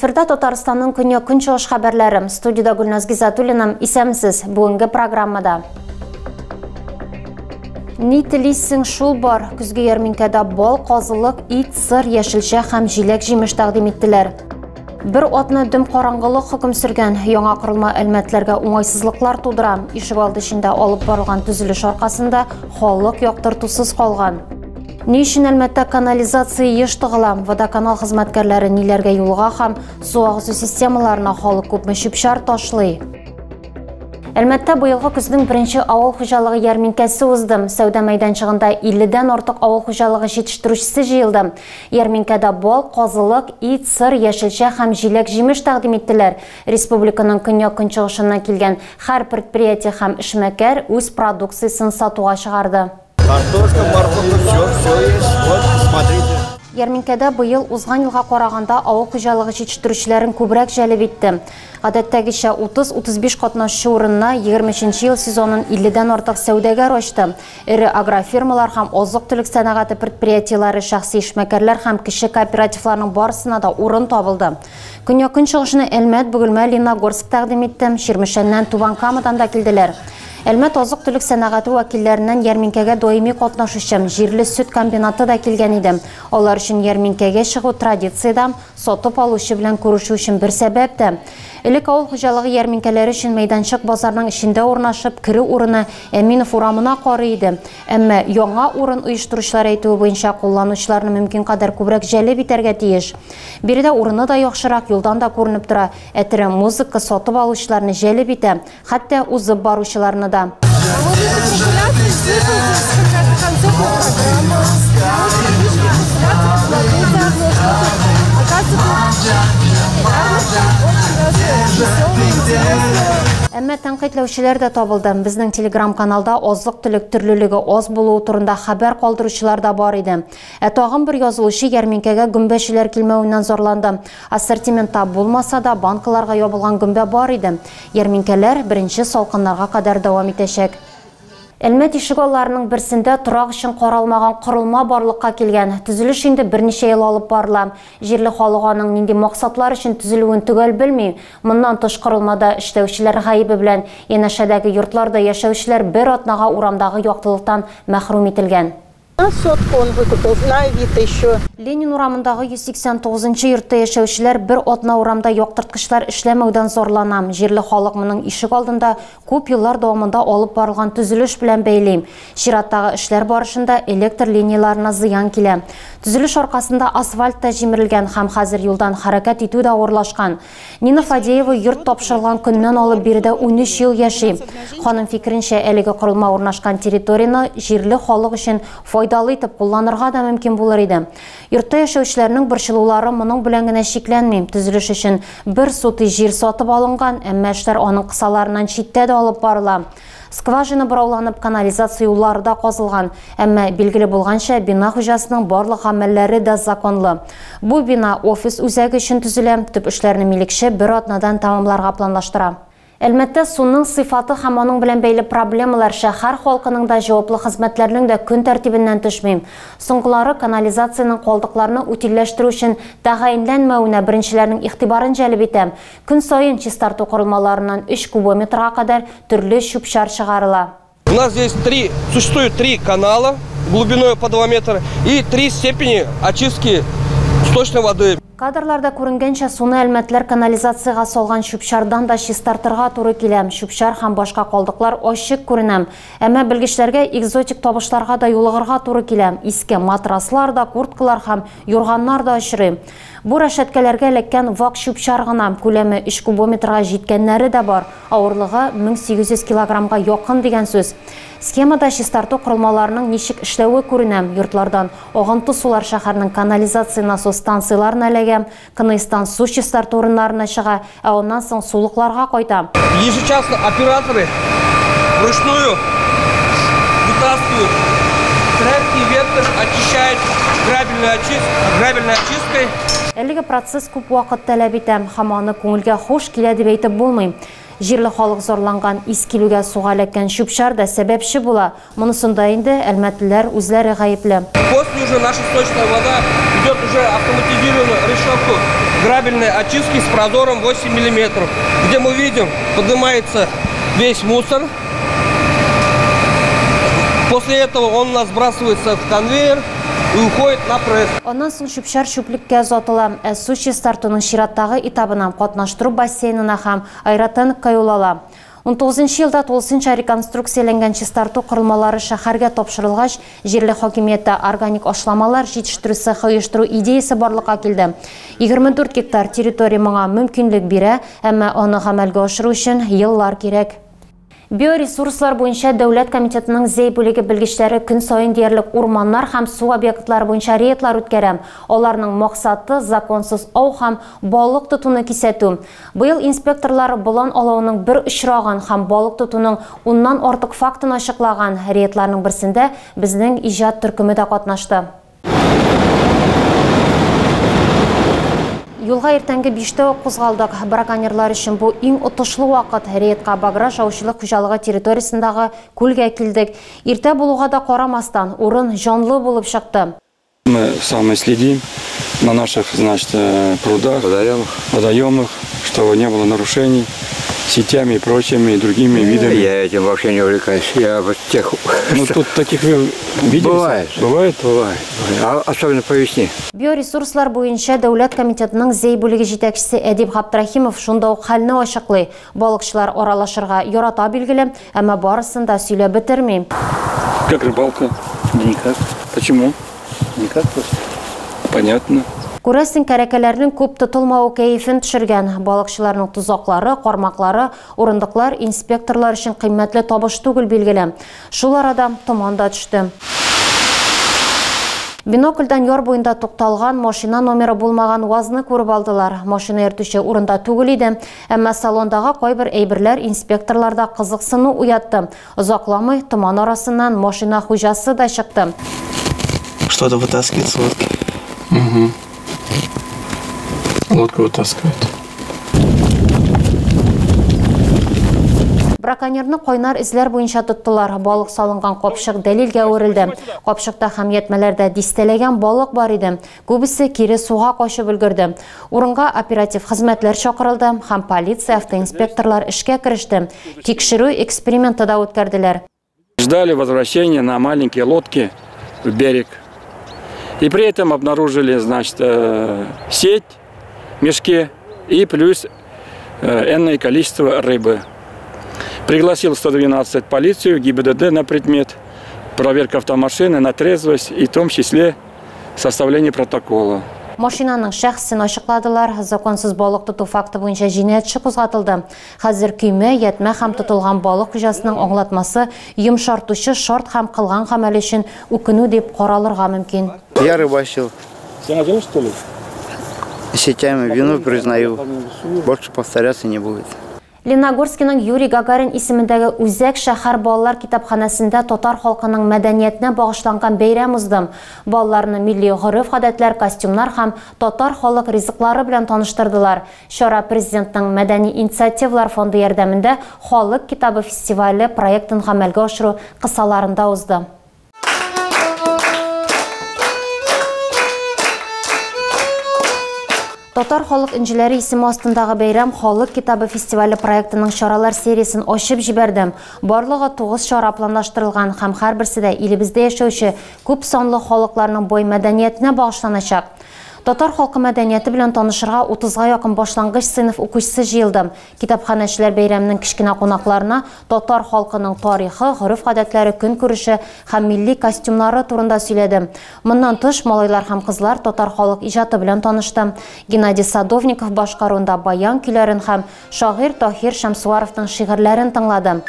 Эфирда Татарстанның күнчыгыш хәбәрләре. Студияда Гүлназ Гизатуллина, исәмсез бүгенге программада. Ни телисең шул бар, көзге ярминкәдә бал, казылык, ит, сыр, яшелчә һәм җиләк җимеш тәкъдим иттеләр. Бер атны дөм караңгылык хөкем сөргән яңа корылма әлмәтләргә уңайсызлыклар тудыра. Ишегалды эчендә алып барылган төзелеш аркасында халык яктыртусыз калган. Ни өчен Әлмәттә канализация еш тыгыла? Водоканал хезмәткәрләре ниләргә юлга һәм су агызу системаларына халык күпме чүп-чар ташлый? Әлмәттә быелгы көзнең беренче авыл хуҗалыгы ярминкәсе узды. Сәүдә мәйданчыгында 50дән артык авыл хуҗалыгы җитештерүчесе җыелды. Ярминкәдә бал, казылык, ит, сыр, яшелчә һәм җиләк җимеш тәкъдим иттеләр. Республиканың көньяк-көнчыгышыннан килгән һәр предприятие һәм эшмәкәр үз продукциясын сатуга чыгарды. Картошка, морковка, все есть. Вот, смотрите. Ярминкәдә быел узган елга караганда авыл хуҗалыгы җитештерүчеләрен күбрәк җәлеп итте. Гадәттәгечә 30-35 катнашчы урынына 23нче ел сезонын 50дән артык сәүдәгәр ачты. Ире агрофирмалар һәм азык-төлек сәнәгате предприятиеләре, шәхси эшмәкәрләр һәм кеше кооперативларның барысына да урын табылды. Көньяк-көнчыгышны Әлмәт, Бөгелмә, Лениногорск тәкъдим итте. Ширмешәннән Тубанкамадан да килделәр. Әлмәт азык-төлек сәнәгате вәкилләреннән ярминкәгә даими катнашучы җирле сөт комбинаты да килгән иде. Алар өчен ярминкәгә чыгу традициядә, сатып алучы белән күрешү өчен бер сәбәп тә. Элек авыл хуҗалыгы ярминкәләре өчен мәйданчык базарның эчендә урнашып, кире урыны Әминов урамына карый иде. Әмма яңа урын оештыручылар әйтүе буенча кулланучыларны мөмкин кадәр күбрәк җәлеп итәргә тиеш. Биредә урыны да яхшырак, юлдан да күренеп тора. Әтере музыка сатып алучыларны җәлеп итә, хәтта узып баручыларны да. Әмма тәнкыйтьләүчеләр дә табылды. Безнең телеграм-каналда азык-төлек төрлелеге аз булуы турында хәбәр калдыручылар да бар иде. Тагын бер язылучы ярминкәгә гөмбәчеләр килмәвеннән зарланды. Ассортиментта булмаса да банкаларга ябылган гөмбә бар иде. Ярминкәләр беренче салкыннарга кадәр дәвам итәчәк. Әлмәт ишегалларының берсендә торак өчен каралмаган корылма барлыкка килгән. Төзелеш инде берничә ел алып барыла. Җирле халык аның нинди максатлар өчен төзелүен төгәл белми. Моннан тыш корылмада эшләүчеләр гаибе белән янәшәдәге йортларда яшәүчеләр бер атнага урамдагы яктылыктан мәхрүм ителгән. Сотку он выкупил, на Авито еще. Ленин урамындагы 189-нчы йортта яшәүчеләр бер атна урамда яктырткычлар эшләмәүдән зарлана. Җирле халык моның ишек алдында күп еллар дәвамында алып барылган төзелеш белән бәйли. Чираттагы эшләр барышында электр линияларына зыян килә. Төзелеш аркасында асфальт та җимерелгән һәм хәзер юлдан хәрәкәт итү дә авырлашкан. Нина Фадеева йорт тапшырылган көннән алып биредә 13 ел яши. Ханым фикеренчә, әлеге корылма урнашкан территорияны җирле халык өчен файдалы итеп кулланырга да мөмкин булыр иде. Йортта яшәүчеләрнең борчылулары моның белән генә шикләнми. Төзелеш өчен бер сотый җир сатып алынган, әмма эшләр аның кысаларыннан читтә дә алып барыла. Скважина борауланып, канализация юллары да казылган, әмма билгеле булганча бина хуҗасының барлык гамәлләре дә законлы. Бу бина офис үзәге өчен төзелә, төп эшләрне милекче бер атнадан тәмамларга планлаштыра. Әлмәттә суның сыйфаты һәм аның белән бәйле проблемалар шәһәр халкының да җаваплы хезмәтләрнең дә көн тәртибеннән төшми. Соңгылары канализацияның калдыкларны утилләштерү өчен тәгаенләнмәвенә беренчеләрнең игътибарын җәлеп итә. Көн саен чистарту корылмаларыннан 3 кубометрга кадәр төрле чүп-чар чыгарыла. У нас здесь существует 3 канала глубиной по 2 метра и 3 степени очистки сточной воды. Кадрларда күренгәнчә суны Әлмәтләр канализацияга салган чүп-чардан да чистартырга туры килә. Чүп-чар һәм башка калдыклар ачык күренә. Әмма белгечләргә экзотик табышларга да юлыгырга туры килә. Иске матраслар да, курткалар һәм юрганнар да очрый. Бу рәшәткәләргә эләккән вак чүп-чар гына, күләме 3 кубометрга җиткәннәре дә бар. Авырлыгы 1800 килограммга якын дигән сүз. Схемада чистарту корылмаларының ничек эшләве күренә. Йортлардан агынты сулар шәһәрнең канализация насос станцияларына эләгә, Кыныстан су чистарту урыннарына чыга, ә оннан соң сулыкларга кайта. Ежечасно операторы вручную вытаскивают тряпки, ветер, очищают грабельной очисткой. Әлеге процесс күп вакыт таләп итә, һәм аны күңелгә хуш килә дип әйтеп булмый. Җирле халык зарланган искилүгә суга эләккән чүп-чар да сәбәпче була. Монысында инде әлмәтлеләр үзләре гаепле. После уже наша сточная вода идет уже автоматизированную решетку грабельной очистки с прозором 8 мм, где мы видим, поднимается весь мусор. После этого он у нас сбрасывается в конвейер и уходит на пресс. Ondan soң шүпшәр шүплеккә озатыла. Суши стартының шираттагы этабынан катнаштыру бассейнына һәм аэротенкка юл ала. 19 елда тулысынча реконструкцияланган чистарту корылмалары шәһәргә тапшырылгач, җирле хакимиятта органик ашламалар җитештерү цехы оештыру идеясе барлыкка килде. 24 гектар территория моңа мөмкинлек бирә, әмма аны гамәлгә ашыру өчен еллар кирәк. Биоресурслар буенча Дәүләт комитетының зей бүлеге белгечләре көн сайын диярлек урманнар һәм су объектлары буенча рейдлар үткәрә. Аларның максаты законсыз ау һәм балык тотуны кисәтү. Быел инспекторлар болан алауның бер очраган һәм балык тотуның 10ннан артык фактын ачыклаган. Рейдларның берсендә безнең иҗат төркеме дә катнашты. Юлга иртәнге 5-тә үк кузгалдык. Браконьерлар өчен бу иң отышлы вакыт. Рейдка Баграш аучылык хуҗалыгы территориясендәге күлгә килдек. Иртә булуга да карамастан, урын җанлы булып чыкты. Мы сами следим на наших, значит, прудах, водоемах, чтобы не было нарушений сетями и прочими, и другими видами. Я этим вообще не увлекаюсь. Я вот тех... Ну, тут таких видели? Бывает. Бывает? Бывает. Особенно по весне. Биоресурслар буенча Дәүләт комитетының зей бүлеге җитәкчесе Әдип Габдрахимов шунда ук хәлне ачыклый. Балыкчылар аралашырга ярата билгеле, әмма барысын да сөйләп бетерми. Как рыбалка? Никак. Почему? Никак просто. Понятно. Күрәсен кәрәкәләрнең күп тотылмау кәефен төшергән. Балыкчыларның тузаклары, кармаклары, урындыклар инспекторлар өчен кыйммәтле табыш түгел билгеле. Шул арада томан да төште. Бинокльдан яр буенда тукталган машина номеры булмаган УАЗны күреп алдылар. Машина йөртүче урында түгел иде, әмма салондагы кайбер әйберләр инспекторларда кызыксыну уятты. Озакламый томан арасыннан машина хуҗасы да чыкты. Что-то вытаскивает с лодки. Угу. Лодку вытаскивает. Браконьерны кайнар эзләр буенча тоттылар. Балык салынган капчык дәлилгә үрелде. Капчыкта һәм ятмәләрдә дистәләгән балык бар иде. Күбесе кире суга качып өлгерде. Урынга оператив хезмәтләр чакырылды һәм полиция автоинспекторлар эшкә кереште. Тикшерү эксперименты да үткәрделәр. Ждали возвращения на маленькие лодки в берег. И при этом обнаружили, значит, сеть, мешки и плюс энное количество рыбы. Пригласил 112 полицию, ГИБДД на предмет, проверка автомашины на трезвость и в том числе составление протокола. Машинаның шәхсен ачыкладылар. Законсыз балык тоту факты буенча җинаять эше кузгатылды. Хәзер көймә, ятмә һәм тотылган балык хуҗасының аңлатмасы йомшартучы шарт һәм кылган гамәл өчен үкенү дип каралырга мөмкин. Я рыбачил. Ты один, что ли? Сетями вину признаю. Больше повторяться не будет. Леногорскиның Юрий Гагарин исемендәге Үзәк шәһәр балалар китапханәсендә татар халкының мәдәниятенә багышланган бәйрәм узды. Балаларны милли гореф-гадәтләр, костюмнар һәм татар халык ризыклары белән таныштырдылар. Шара президентның мәдәни инициативалар фонды ярдәмендә халык китабы фестивале проектын гамәлгә ашыру кысаларында узды. Татар халык инҗеләре исеме астындагы бәйрәм халык китабы фестивале проектының чаралар сериясын ачып җибәрде. Барлыгы 9 чара планлаштырылган һәм һәрберсе дә илебездә яшәүче күп санлы халыкларның бай мәдәниятенә багышланачак. Татар халкы мәдәнияте белән танышырга 30-га якын башлангыч сыйныф укучысы җыелды. Китапханәчеләр бәйрәмнең кичкенә кунакларына татар халкының тарихы, гореф-гадәтләре, көнкүреше һәм милли костюмнары турында сөйләде. Моннан тыш малайлар һәм кызлар татар халык иҗаты белән танышты. Геннадий Садовников башкаруында баян көйләрен һәм шагыйрь Таһир Шәмсуаровның шигырьләрен тыңлады.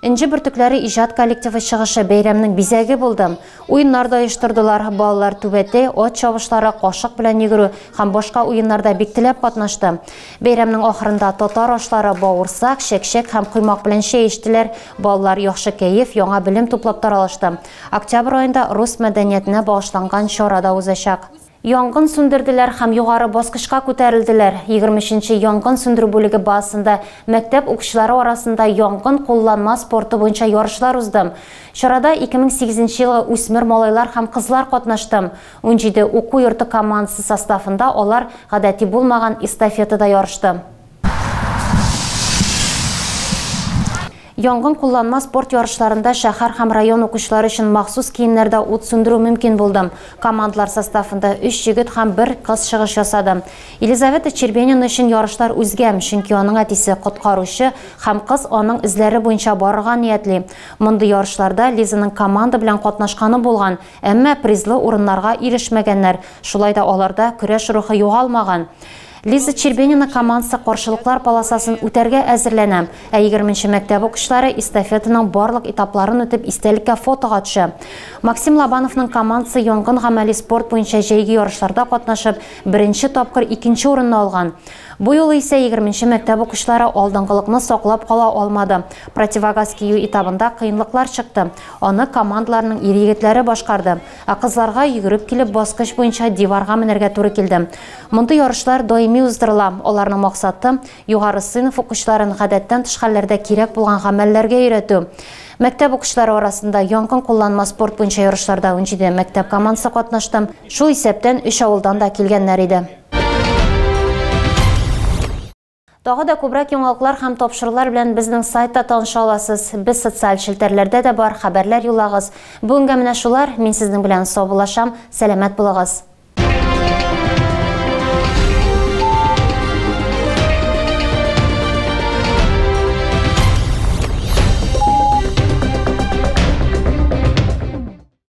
Инҗе бөртекләре иҗат коллективы чыгышы бәйрәмнең бизәге булды. Уеннар да оештырдылар. Балалар түбәтә, ат чабышлары, кашык белән йөгерү һәм башка уеннарда бик теләп катнашты. Бәйрәмнең ахырында татар ашлары бавырсак, шәкшәк һәм куймак белән чәй эчтеләр. Балалар яхшы кәеф, яңа белем туплап таралышты. Октябрь аенда рус мәдәниятенә багышланган чара да узачак. Янгын сүндерділер һәм югары баскычка күтәрелделәр. 20-нче янгын сүндерү бүлеге базасында мәктәп укучылары арасында янгын кулланма спорты буенча ярышлар узды. Чарада 2008 елгы үсмер малайлар һәм кызлар катнашты. 17 уку йорты командасы составында алар гадәти булмаган эстафетада ярышты. Янгын кулланма спорт ярышларында шәһәр һәм район укучылары өчен махсус киемнәрдә ут сүндерү мөмкин булды. Командалар составында 3 җегет һәм 1 кыз чыгыш ясады. Елизавета Чербенина өчен ярышлар үзгәм, чөнки аның әтисе коткаручы һәм кыз аның эзләре буенча барырга ниятли. Мондый ярышларда Лизаның команда белән катнашканы булган, әмма призлы урыннарга ирешмәгәннәр. Шулай да аларда көрәш рухы югалмаган. Лиза Чербенина командасы каршылыклар полосасын үтәргә әзерләнә. 20-нче мәктәп укучылары эстафетаның барлык этапларын үтеп истәлеккә фотога төшә. Максим Лобановның командасы янгын гамәли спорт буенча җәйге ярышларда катнашып, 1-нче тапкыр 2-нче урынны алган. Бу юлы исә 20-нче мәктәп укучылары алдынгылыкны саклап кала алмады. Противогаз кию этабында кыенлыклар чыкты. Аны командаларның ир-егетләре башкарды. Ә кызларга йөгереп килеп баскыч буенча диварга менәргә туры килде. Мондый ярышлар даими уздырыла. Аларның максаты югары сыйныф укучыларын гадәттән тыш хәлләрдә кирәк булган гамәлләргә өйрәтү. Мәктәп укучылары арасында янгын кулланма спорт буенча ярышларда 17 мәктәп командасы катнашты. Шул исәптән 3 авылдан да килгәннәр иде. Тагы да күбрәк яңалыклар һәм тапшырулар белән безнең сайтта таныша аласыз. Без социаль челтәрләрдә дә бар, хәбәрләр юллагыз. Бүгенгә менә шулар. Мин сезнең белән саубуллашам. Сәламәт булыгыз.